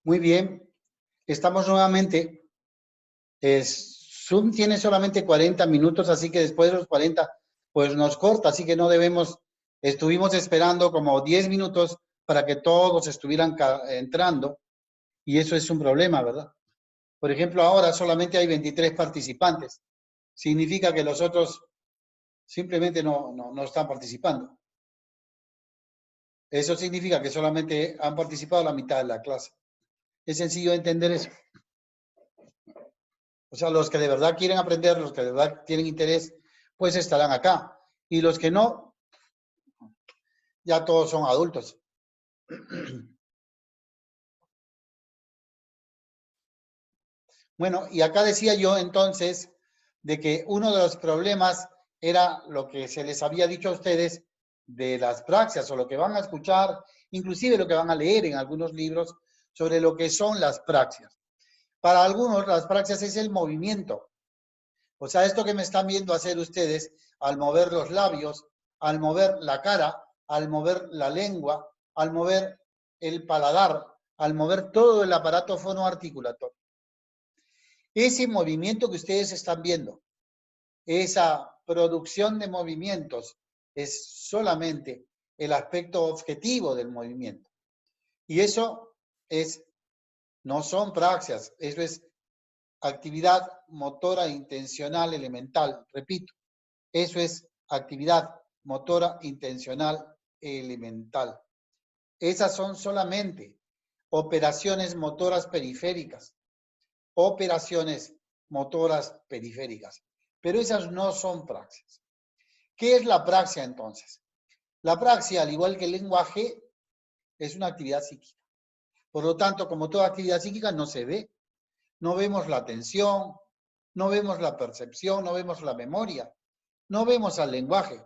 Muy bien. Estamos nuevamente. Zoom tiene solamente 40 minutos, así que después de los 40, pues nos corta, así que no debemos. Estuvimos esperando como 10 minutos para que todos estuvieran entrando, y eso es un problema, ¿verdad? Por ejemplo, ahora solamente hay 23 participantes. Significa que los otros simplemente no están participando. Eso significa que solamente han participado la mitad de la clase. Es sencillo entender eso. O sea, los que de verdad quieren aprender, los que de verdad tienen interés, pues estarán acá. Y los que no, ya todos son adultos. Bueno, y acá decía yo entonces de que uno de los problemas era lo que se les había dicho a ustedes de las praxias o lo que van a escuchar, inclusive lo que van a leer en algunos libros sobre lo que son las praxias. Para algunos las praxias es el movimiento. O sea, esto que me están viendo hacer ustedes al mover los labios, al mover la cara, al mover la lengua, al mover el paladar, al mover todo el aparato fonoarticulatorio. Ese movimiento que ustedes están viendo, esa producción de movimientos, es solamente el aspecto objetivo del movimiento. Y eso no son praxias, eso es actividad motora intencional elemental. Repito, eso es actividad motora intencional elemental. Esas son solamente operaciones motoras periféricas. Operaciones motoras periféricas. Pero esas no son praxias. ¿Qué es la praxia entonces? La praxia, al igual que el lenguaje, es una actividad psíquica. Por lo tanto, como toda actividad psíquica, no se ve. No vemos la atención, no vemos la percepción, no vemos la memoria, no vemos al lenguaje,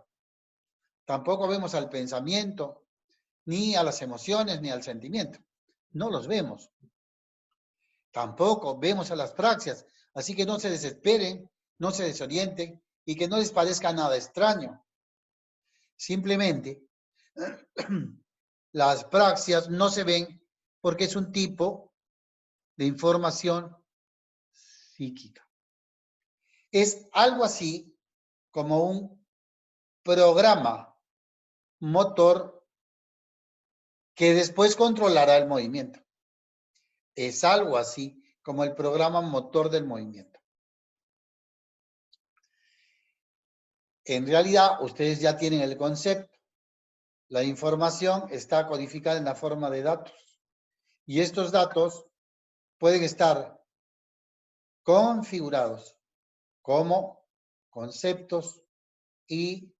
tampoco vemos al pensamiento, ni a las emociones, ni al sentimiento. No los vemos. Tampoco vemos a las praxias, así que no se desesperen, no se desorienten y que no les parezca nada extraño. Simplemente, las praxias no se ven porque es un tipo de información psíquica. Es algo así como un programa motor que después controlará el movimiento. Es algo así como el programa motor del movimiento. En realidad, ustedes ya tienen el concepto. La información está codificada en la forma de datos. Y estos datos pueden estar configurados como conceptos y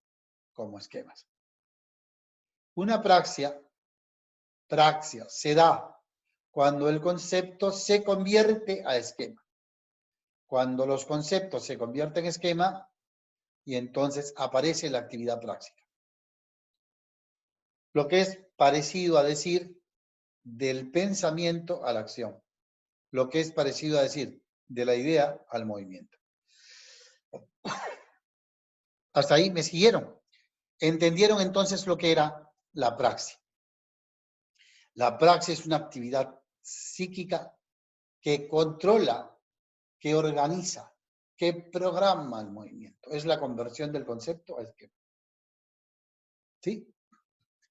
como esquemas. Una praxia se da cuando el concepto se convierte a esquema. Cuando los conceptos se convierten en esquema, y entonces aparece la actividad práctica. Lo que es parecido a decir del pensamiento a la acción. Lo que es parecido a decir de la idea al movimiento. Hasta ahí me siguieron. Entendieron entonces lo que era la praxis. La praxis es una actividad psíquica que controla, que organiza, que programa el movimiento. Es la conversión del concepto a esquema. ¿Sí?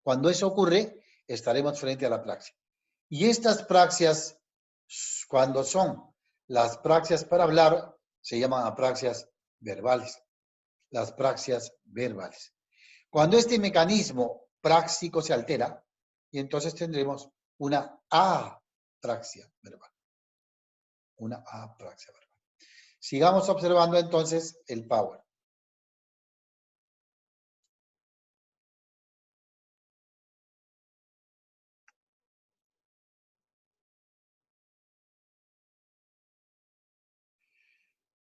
Cuando eso ocurre, estaremos frente a la praxis. Y estas praxias, cuando son las praxias para hablar, se llaman apraxias verbales. Las praxias verbales. Cuando este mecanismo práctico se altera, y entonces tendremos una apraxia verbal. Una apraxia verbal. Sigamos observando entonces el power.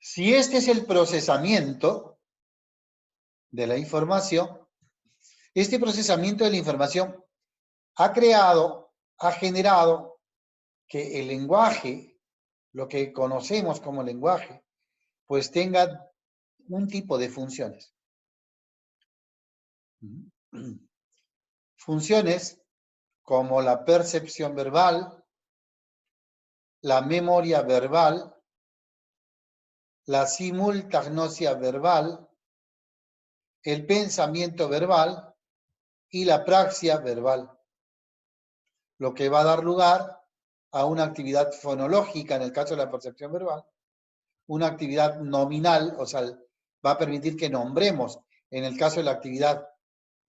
Si este es el procesamiento de la información, este procesamiento de la información ha generado que el lenguaje, lo que conocemos como lenguaje, pues tenga un tipo de funciones. Funciones como la percepción verbal, la memoria verbal, la simultagnosia verbal, el pensamiento verbal y la praxia verbal, lo que va a dar lugar a una actividad fonológica en el caso de la percepción verbal, una actividad nominal, o sea, va a permitir que nombremos en el caso de la actividad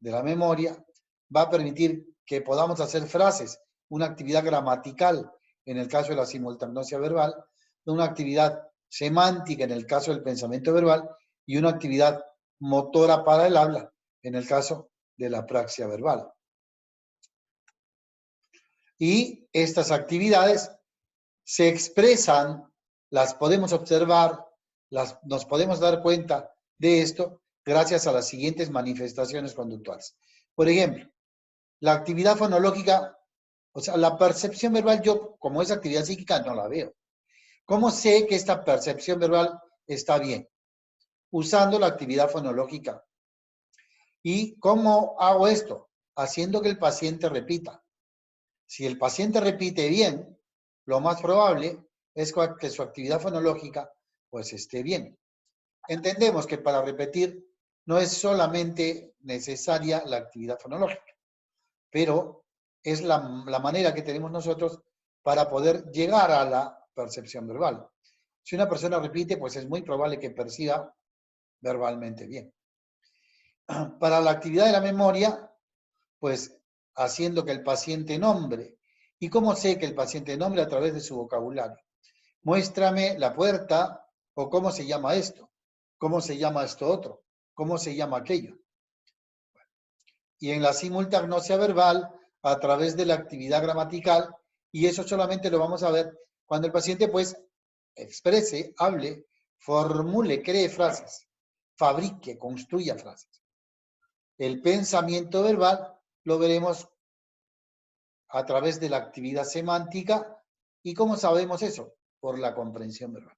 de la memoria, va a permitir que podamos hacer frases, una actividad gramatical en el caso de la simultagnosia verbal, una actividad semántica en el caso del pensamiento verbal y una actividad motora para el habla en el caso de la praxia verbal. Y estas actividades se expresan, las podemos observar, nos podemos dar cuenta de esto gracias a las siguientes manifestaciones conductuales. Por ejemplo, la actividad fonológica, o sea, la percepción verbal, yo como es actividad psíquica no la veo. ¿Cómo sé que esta percepción verbal está bien? Usando la actividad fonológica. ¿Y cómo hago esto? Haciendo que el paciente repita. Si el paciente repite bien, lo más probable es que su actividad fonológica pues esté bien. Entendemos que para repetir no es solamente necesaria la actividad fonológica, pero es la manera que tenemos nosotros para poder llegar a la percepción verbal. Si una persona repite, pues es muy probable que perciba verbalmente bien. Para la actividad de la memoria, pues haciendo que el paciente nombre. ¿Y cómo sé que el paciente nombre? A través de su vocabulario. Muéstrame la puerta o cómo se llama esto, cómo se llama esto otro, cómo se llama aquello. Y en la simultagnosia verbal, a través de la actividad gramatical, y eso solamente lo vamos a ver cuando el paciente pues exprese, hable, formule, cree frases, fabrique, construya frases. El pensamiento verbal lo veremos a través de la actividad semántica. ¿Y cómo sabemos eso? Por la comprensión verbal.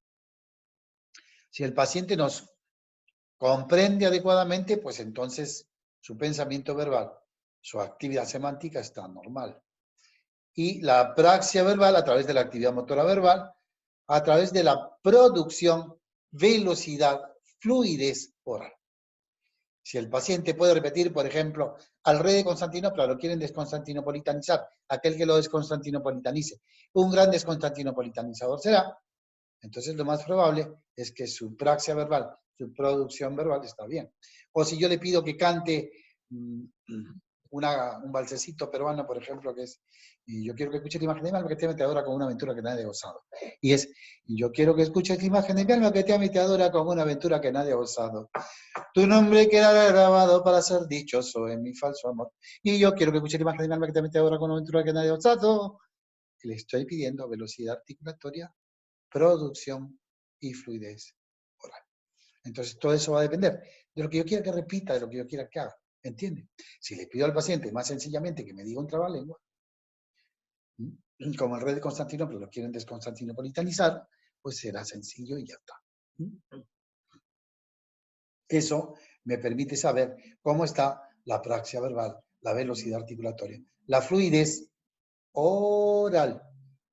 Si el paciente nos comprende adecuadamente, pues entonces su pensamiento verbal, su actividad semántica está normal. Y la praxia verbal a través de la actividad motora verbal, a través de la producción, velocidad, fluidez oral. Si el paciente puede repetir, por ejemplo, al rey de Constantinopla lo quieren desconstantinopolitanizar, aquel que lo desconstantinopolitanice, un gran desconstantinopolitanizador será, entonces lo más probable es que su praxia verbal, su producción verbal está bien. O si yo le pido que cante un balsecito peruano, por ejemplo, que es, y yo quiero que escuche la imagen de mi alma que te ame, te adora con una aventura que nadie ha gozado. Y es, yo quiero que escuches la imagen de mi alma que te ame y te adora con una aventura que nadie ha gozado. Tu nombre quedará grabado para ser dichoso en mi falso amor. Y yo quiero que escuches la imagen de mi alma que te ame y te adora con una aventura que nadie ha gozado. Le estoy pidiendo velocidad articulatoria, producción y fluidez oral. Entonces, todo eso va a depender de lo que yo quiera que repita, de lo que yo quiera que haga. ¿Entiende? Si le pido al paciente más sencillamente que me diga un trabalengua, como el rey de Constantinopla lo quieren desconstantinopolitanizar, pues será sencillo y ya está. Eso me permite saber cómo está la praxia verbal, la velocidad articulatoria, la fluidez oral.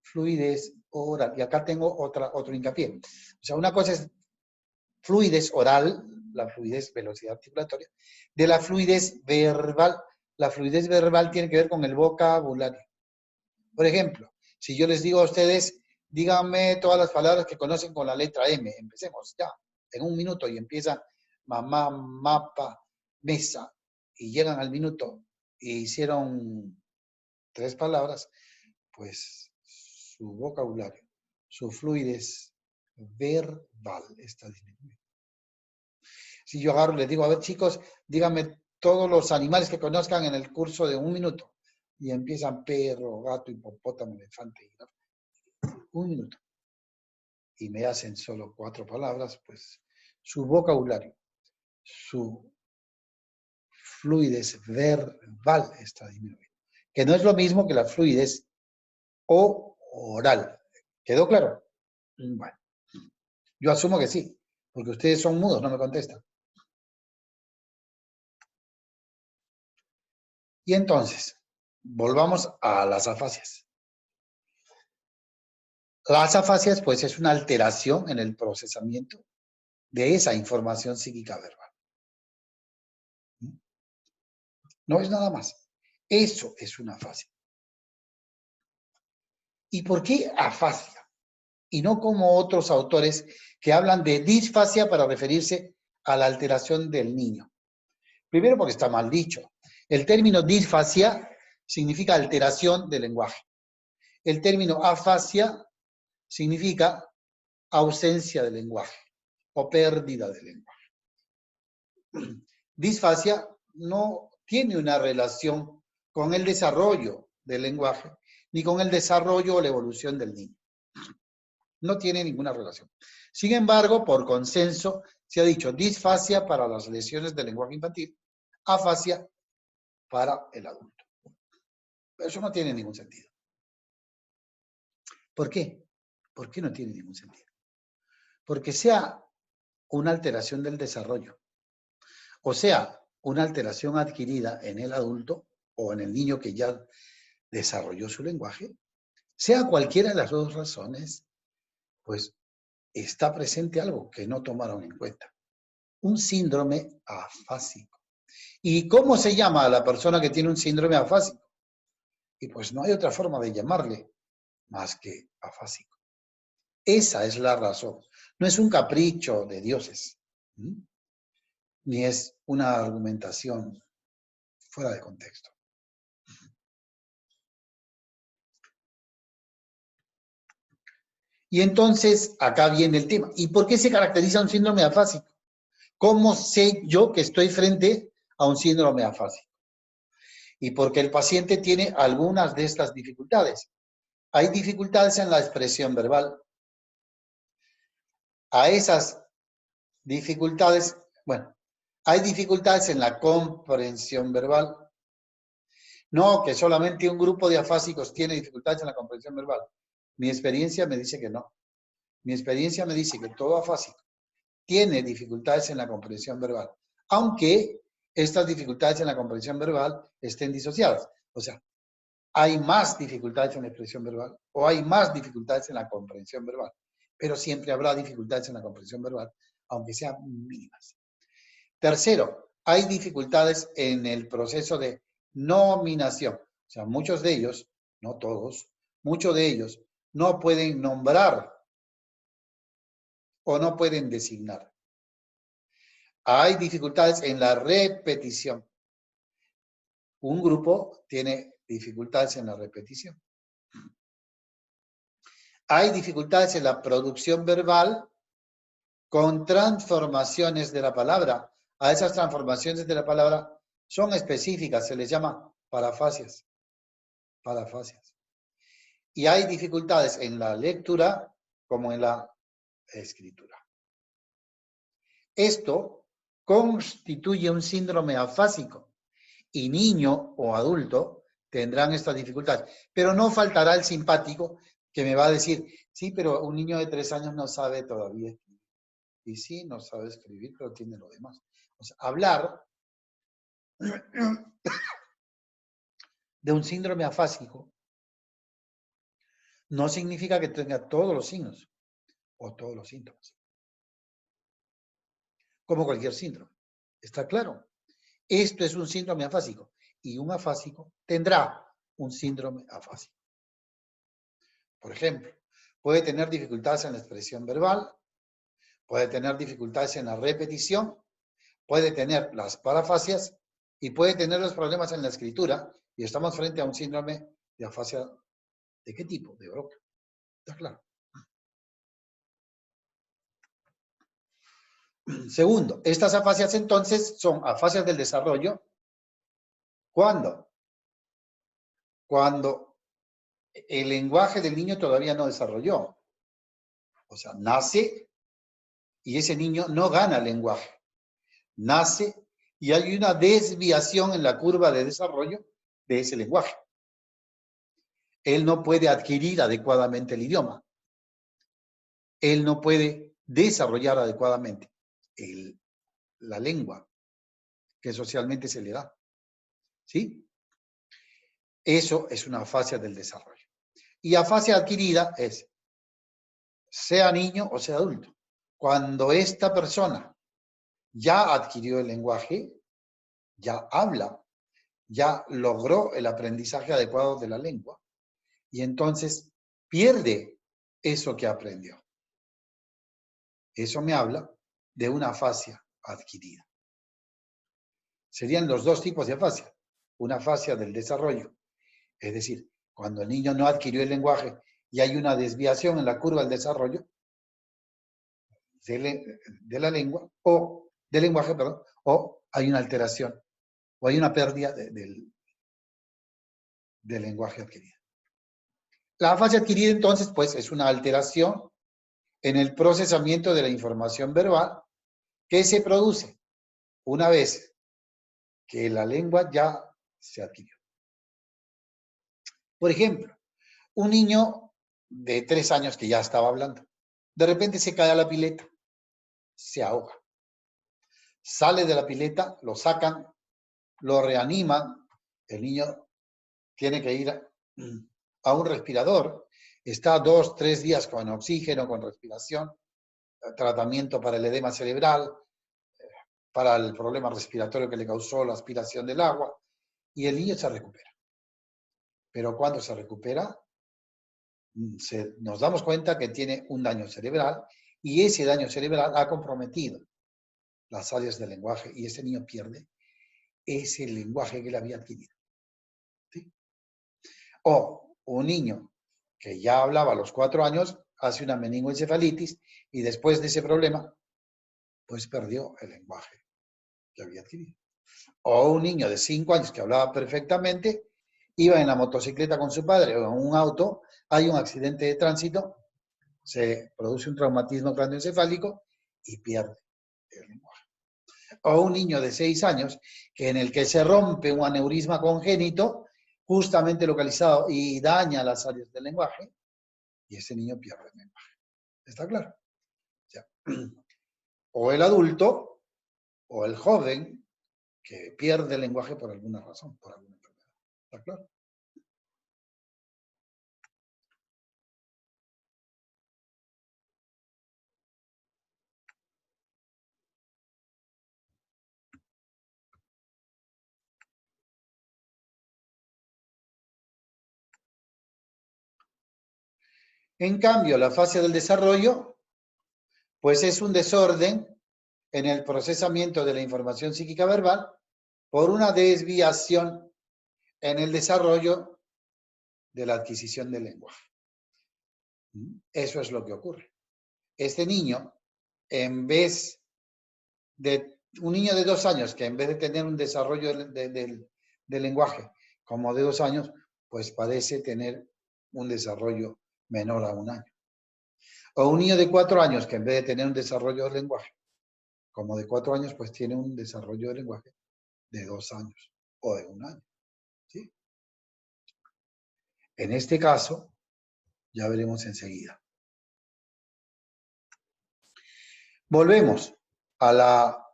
Fluidez oral. Y acá tengo otro hincapié. O sea, una cosa es fluidez oral, la fluidez, velocidad articulatoria, de la fluidez verbal. La fluidez verbal tiene que ver con el vocabulario. Por ejemplo, si yo les digo a ustedes, díganme todas las palabras que conocen con la letra M. Empecemos ya, en un minuto, y empieza mamá, mapa, mesa, y llegan al minuto e hicieron 3 palabras, pues su vocabulario, su fluidez verbal está disminuyendo. Si yo agarro y les digo, a ver chicos, díganme todos los animales que conozcan en el curso de un minuto. Y empiezan perro, gato, hipopótamo, elefante, girafa. Un minuto. Y me hacen solo 4 palabras, pues su vocabulario, su fluidez verbal está disminuyendo. Que no es lo mismo que la fluidez oral. ¿Quedó claro? Bueno, yo asumo que sí, porque ustedes son mudos, no me contestan. Y entonces, volvamos a las afasias. Las afasias, pues, es una alteración en el procesamiento de esa información psíquica verbal. No es nada más. Eso es una afasia. ¿Y por qué afasia? Y no como otros autores que hablan de disfasia para referirse a la alteración del niño. Primero porque está mal dicho. El término disfasia significa alteración del lenguaje. El término afasia significa ausencia de lenguaje o pérdida de lenguaje. Disfasia no tiene una relación con el desarrollo del lenguaje, ni con el desarrollo o la evolución del niño. No tiene ninguna relación. Sin embargo, por consenso, se ha dicho disfasia para las lesiones del lenguaje infantil, afasia para el adulto. Pero eso no tiene ningún sentido. ¿Por qué? ¿Por qué no tiene ningún sentido? Porque sea una alteración del desarrollo, o sea, una alteración adquirida en el adulto o en el niño que ya desarrolló su lenguaje, sea cualquiera de las dos razones, pues está presente algo que no tomaron en cuenta. Un síndrome afásico. ¿Y cómo se llama a la persona que tiene un síndrome afásico? Y pues no hay otra forma de llamarle más que afásico. Esa es la razón. No es un capricho de dioses, ni es una argumentación fuera de contexto. Y entonces, acá viene el tema. ¿Y por qué se caracteriza un síndrome afásico? ¿Cómo sé yo que estoy frente a un síndrome afásico? Y porque el paciente tiene algunas de estas dificultades. Hay dificultades en la expresión verbal. A esas dificultades, bueno, hay dificultades en la comprensión verbal. No, que solamente un grupo de afásicos tiene dificultades en la comprensión verbal. Mi experiencia me dice que no. Mi experiencia me dice que todo afásico tiene dificultades en la comprensión verbal, aunque estas dificultades en la comprensión verbal estén disociadas. O sea, hay más dificultades en la expresión verbal o hay más dificultades en la comprensión verbal, pero siempre habrá dificultades en la comprensión verbal, aunque sean mínimas. Tercero, hay dificultades en el proceso de nominación. O sea, muchos de ellos, no todos, muchos de ellos no pueden nombrar o no pueden designar. Hay dificultades en la repetición. Un grupo tiene dificultades en la repetición. Hay dificultades en la producción verbal con transformaciones de la palabra. A esas transformaciones de la palabra son específicas, se les llama parafasias. Parafasias. Y hay dificultades en la lectura como en la escritura. Esto constituye un síndrome afásico y niño o adulto tendrán estas dificultades. Pero no faltará el simpático que me va a decir, sí, pero un niño de 3 años no sabe todavía escribir. Y sí, no sabe escribir, pero tiene lo demás. O sea, hablar de un síndrome afásico no significa que tenga todos los signos o todos los síntomas. Como cualquier síndrome. ¿Está claro? Esto es un síndrome afásico y un afásico tendrá un síndrome afásico. Por ejemplo, puede tener dificultades en la expresión verbal, puede tener dificultades en la repetición, puede tener las parafasias y puede tener los problemas en la escritura y estamos frente a un síndrome de afasia. ¿De qué tipo? De Broca. ¿Está claro? Segundo, estas afasias entonces son afasias del desarrollo. ¿Cuándo? Cuando el lenguaje del niño todavía no desarrolló. O sea, nace y ese niño no gana lenguaje. Nace y hay una desviación en la curva de desarrollo de ese lenguaje. Él no puede adquirir adecuadamente el idioma. Él no puede desarrollar adecuadamente la lengua que socialmente se le da. ¿Sí? Eso es una afasia del desarrollo. Y afasia adquirida es sea niño o sea adulto. Cuando esta persona ya adquirió el lenguaje, ya habla, ya logró el aprendizaje adecuado de la lengua, y entonces pierde eso que aprendió. Eso me habla de una afasia adquirida. Serían los dos tipos de afasia. Una afasia del desarrollo, es decir, cuando el niño no adquirió el lenguaje y hay una desviación en la curva del desarrollo de la lengua, o del lenguaje, perdón, o hay una alteración, o hay una pérdida del lenguaje adquirido. La afasia adquirida, entonces, pues, es una alteración en el procesamiento de la información verbal que se produce una vez que la lengua ya se adquirió. Por ejemplo, un niño de 3 años que ya estaba hablando, de repente se cae a la pileta, se ahoga. Sale de la pileta, lo sacan, lo reaniman, el niño tiene que ir a un respirador, está 2, 3 días con oxígeno, con respiración, tratamiento para el edema cerebral, para el problema respiratorio que le causó la aspiración del agua, y el niño se recupera. Pero cuando se recupera, nos damos cuenta que tiene un daño cerebral, y ese daño cerebral ha comprometido las áreas del lenguaje, y ese niño pierde ese lenguaje que él había adquirido. ¿Sí? O un niño que ya hablaba a los 4 años, hace una meningoencefalitis, y después de ese problema, pues perdió el lenguaje que había adquirido. O un niño de 5 años que hablaba perfectamente, iba en la motocicleta con su padre o en un auto, hay un accidente de tránsito, se produce un traumatismo craneoencefálico y pierde el lenguaje. O un niño de 6 años en el que se rompe un aneurisma congénito justamente localizado y daña las áreas del lenguaje, y ese niño pierde el lenguaje. ¿Está claro? O sea, o el adulto o el joven que pierde el lenguaje por alguna razón, por alguna enfermedad. ¿Está claro? En cambio, la fase del desarrollo, pues es un desorden en el procesamiento de la información psíquica verbal por una desviación en el desarrollo de la adquisición del lenguaje. Eso es lo que ocurre. Este niño, en vez de un niño de 2 años, que en vez de tener un desarrollo del lenguaje como de 2 años, pues parece tener un desarrollo menor a 1 año. O un niño de 4 años, que en vez de tener un desarrollo del lenguaje como de 4 años, pues tiene un desarrollo del lenguaje de 2 años o de 1 año. ¿Sí? En este caso, ya veremos enseguida. Volvemos a la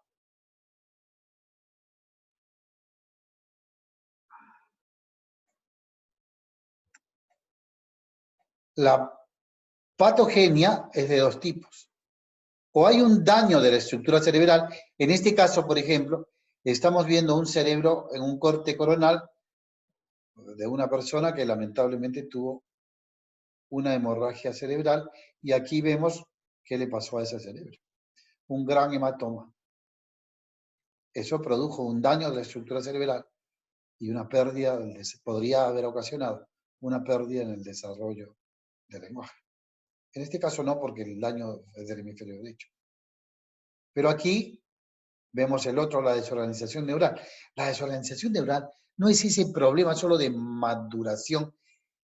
patogenia es de 2 tipos. O hay un daño de la estructura cerebral. En este caso, por ejemplo, estamos viendo un cerebro en un corte coronal de una persona que lamentablemente tuvo una hemorragia cerebral, y aquí vemos qué le pasó a ese cerebro. Un gran hematoma. Eso produjo un daño de la estructura cerebral y una pérdida, podría haber ocasionado una pérdida en el desarrollo del lenguaje. En este caso no, porque el daño es del hemisferio derecho. Pero aquí vemos el otro, la desorganización neural. La desorganización neural no es ese problema solo de maduración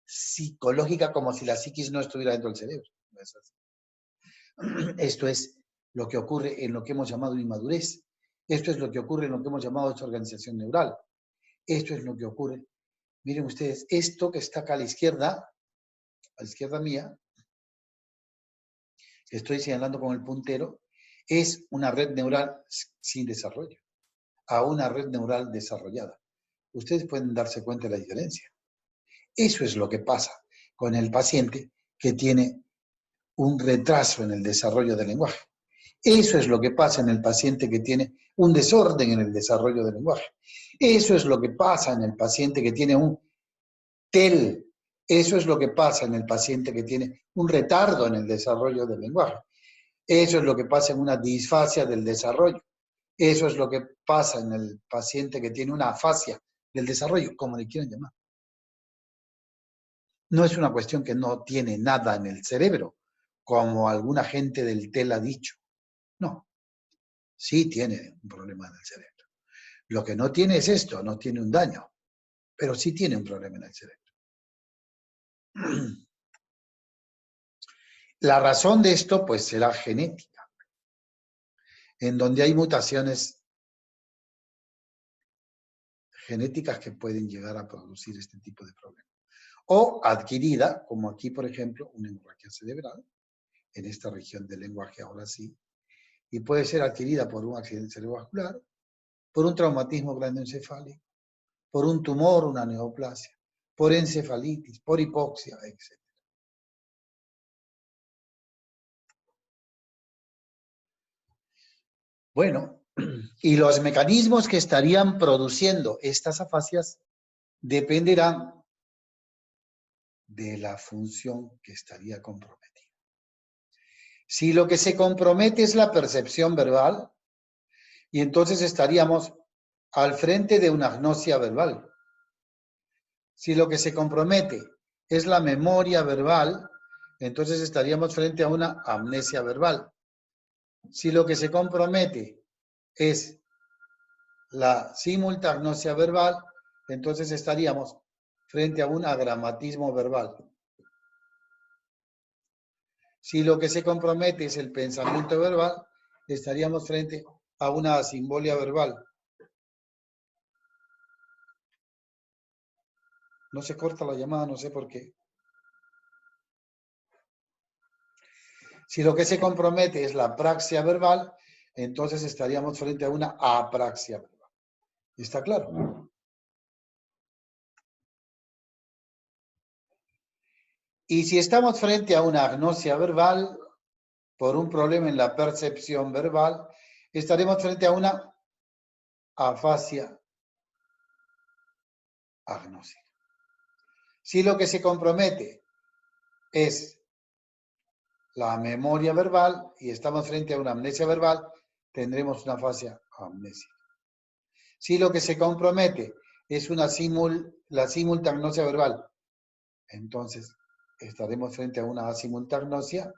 psicológica, como si la psiquis no estuviera dentro del cerebro. No es así. Esto es lo que ocurre en lo que hemos llamado inmadurez. Esto es lo que ocurre en lo que hemos llamado desorganización neural. Esto es lo que ocurre. Miren ustedes, esto que está acá a la izquierda mía, que estoy señalando con el puntero, es una red neural sin desarrollo a una red neural desarrollada. Ustedes pueden darse cuenta de la diferencia. Eso es lo que pasa con el paciente que tiene un retraso en el desarrollo del lenguaje. Eso es lo que pasa en el paciente que tiene un desorden en el desarrollo del lenguaje. Eso es lo que pasa en el paciente que tiene un TEL. Eso es lo que pasa en el paciente que tiene un retardo en el desarrollo del lenguaje. Eso es lo que pasa en una disfasia del desarrollo. Eso es lo que pasa en el paciente que tiene una afasia del desarrollo, como le quieran llamar. No es una cuestión que no tiene nada en el cerebro, como alguna gente del TEL ha dicho. No, sí tiene un problema en el cerebro. Lo que no tiene es esto, no tiene un daño, pero sí tiene un problema en el cerebro. La razón de esto, pues, será genética, en donde hay mutaciones genéticas que pueden llegar a producir este tipo de problemas. O adquirida, como aquí, por ejemplo, una hemorragia cerebral, en esta región del lenguaje ahora sí, y puede ser adquirida por un accidente cerebrovascular, por un traumatismo craneoencefálico, por un tumor, una neoplasia, por encefalitis, por hipoxia, etc. Bueno, y los mecanismos que estarían produciendo estas afasias dependerán de la función que estaría comprometida. Si lo que se compromete es la percepción verbal, y entonces estaríamos al frente de una agnosia verbal. Si lo que se compromete es la memoria verbal, entonces estaríamos frente a una amnesia verbal. Si lo que se compromete es la simultagnosia verbal, entonces estaríamos frente a un agramatismo verbal. Si lo que se compromete es el pensamiento verbal, estaríamos frente a una asimbolia verbal. No se corta la llamada, no sé por qué. Si lo que se compromete es la praxia verbal, entonces estaríamos frente a una apraxia verbal. ¿Está claro? Y si estamos frente a una agnosia verbal, por un problema en la percepción verbal, estaremos frente a una afasia agnósica. Si lo que se compromete es la memoria verbal y estamos frente a una amnesia verbal, tendremos una afasia amnésica. Si lo que se compromete es la simultagnosia verbal, entonces estaremos frente a una asimultagnosia,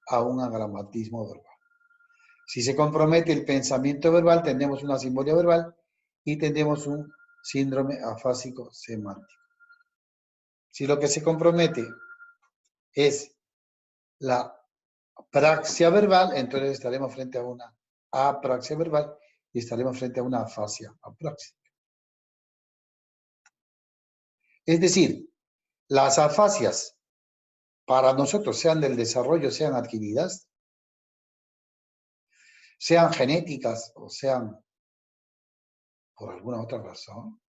a un agramatismo verbal. Si se compromete el pensamiento verbal, tendremos una simbolia verbal y tendremos un síndrome afásico semántico. Si lo que se compromete es la praxia verbal, entonces estaremos frente a una apraxia verbal y estaremos frente a una afasia apráxica. Es decir, las afasias para nosotros, sean del desarrollo, sean adquiridas, sean genéticas o sean por alguna otra razón,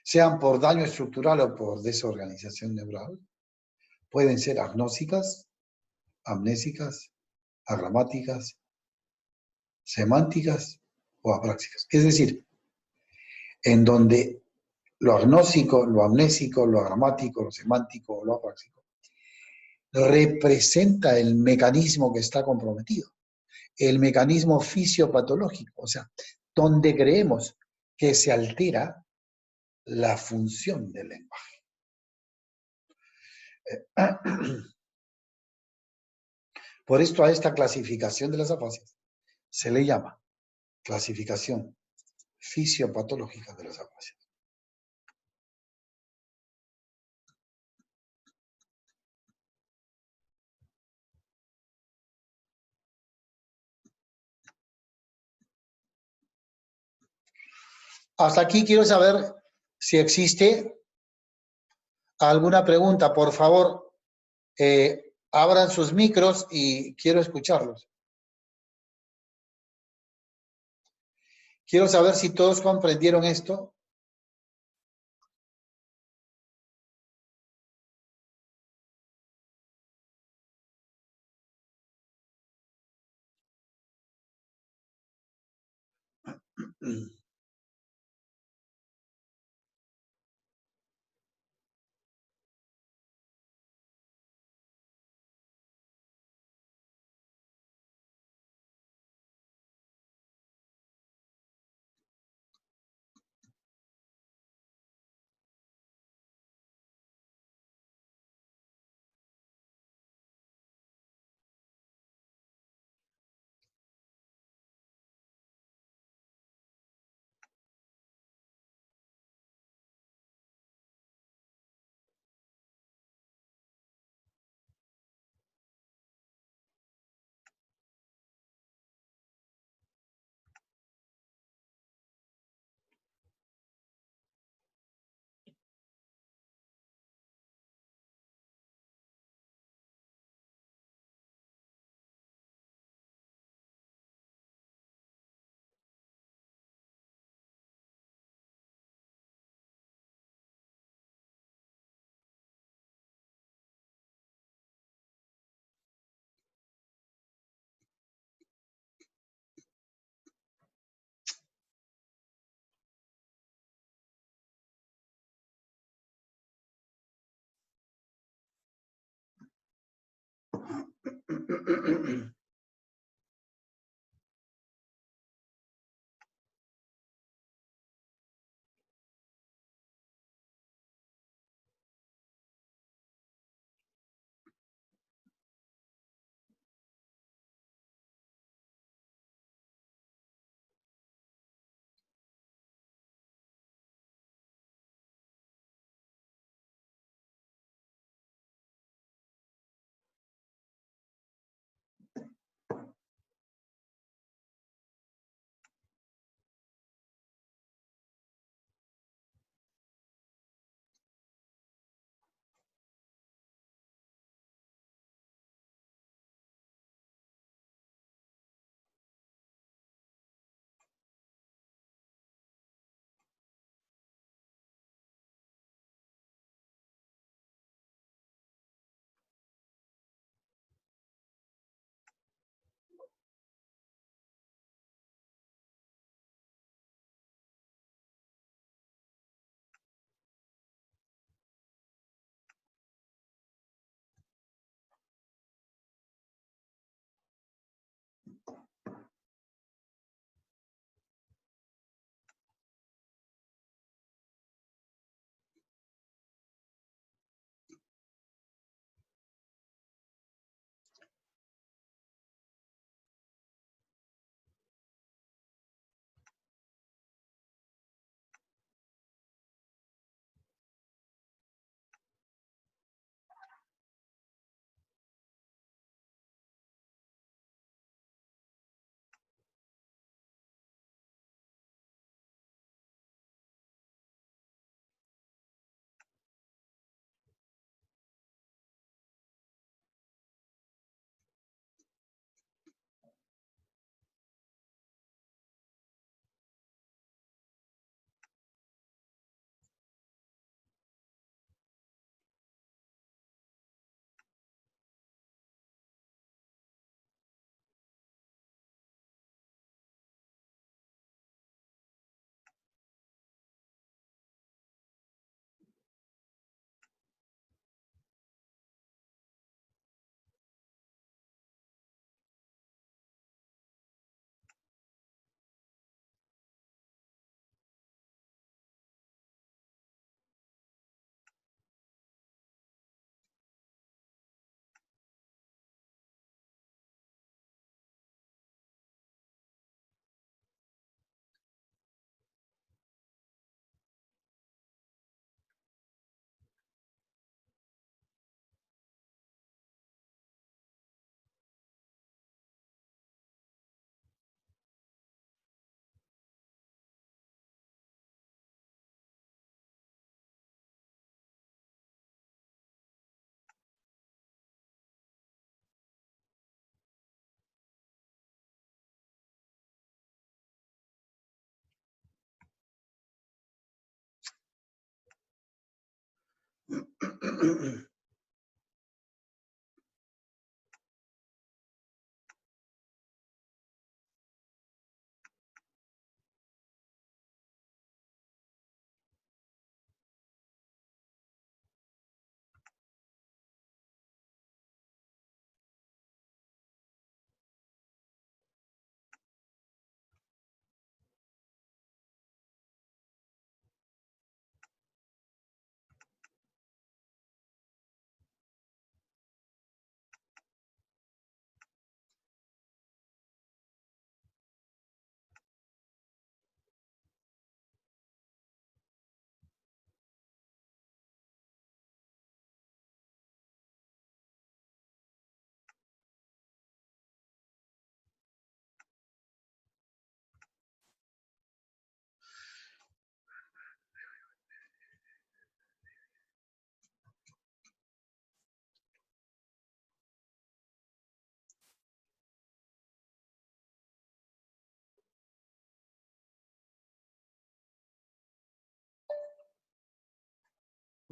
sean por daño estructural o por desorganización neural, pueden ser agnósicas, amnésicas, agramáticas, semánticas o apráxicas. Es decir, en donde lo agnósico, lo amnésico, lo agramático, lo semántico o lo apráxico representa el mecanismo que está comprometido, el mecanismo fisiopatológico, o sea, donde creemos que se altera la función del lenguaje. Por esto a esta clasificación de las afasias se le llama clasificación fisiopatológica de las afasias. Hasta aquí quiero saber si existe alguna pregunta. Por favor, abran sus micros y quiero escucharlos. Quiero saber si todos comprendieron esto.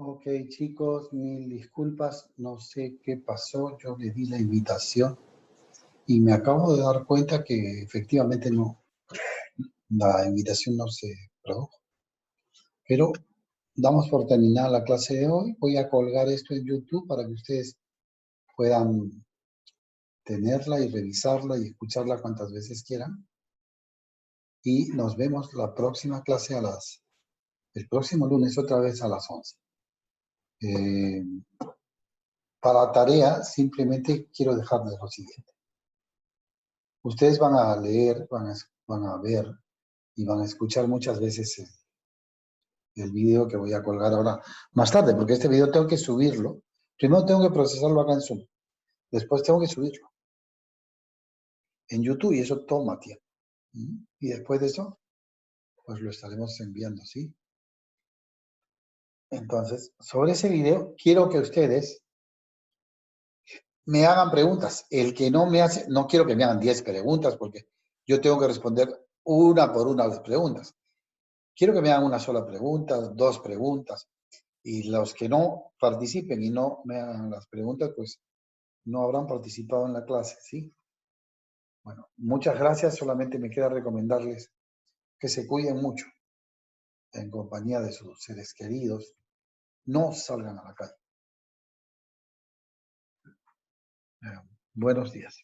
Ok, chicos, mil disculpas. No sé qué pasó. Yo le di la invitación y me acabo de dar cuenta que efectivamente no, la invitación no se produjo. Pero damos por terminada la clase de hoy. Voy a colgar esto en YouTube para que ustedes puedan tenerla y revisarla y escucharla cuantas veces quieran. Y nos vemos la próxima clase el próximo lunes otra vez a las 11. Para tarea, simplemente quiero dejarles lo siguiente. Ustedes van a leer, van a ver y van a escuchar muchas veces el video que voy a colgar ahora más tarde, porque este video tengo que subirlo. Primero tengo que procesarlo acá en Zoom. Después tengo que subirlo en YouTube y eso toma tiempo. Y después de eso, pues lo estaremos enviando, ¿sí? Entonces, sobre ese video, quiero que ustedes me hagan preguntas. El que no me hace, no quiero que me hagan 10 preguntas porque yo tengo que responder una por una las preguntas. Quiero que me hagan una sola pregunta, 2 preguntas. Y los que no participen y no me hagan las preguntas, pues no habrán participado en la clase, ¿sí? Bueno, muchas gracias. Solamente me queda recomendarles que se cuiden mucho en compañía de sus seres queridos. No salgan a la calle. Buenos días.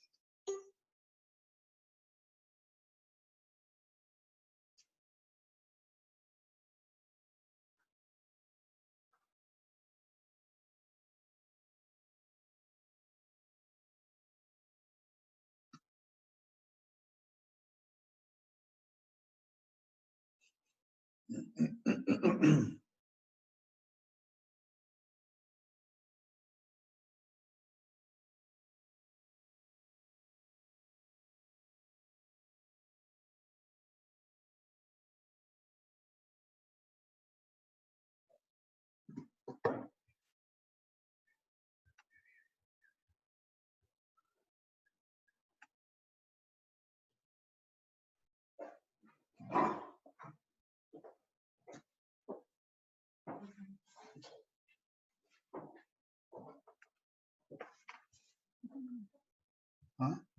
¿Ah?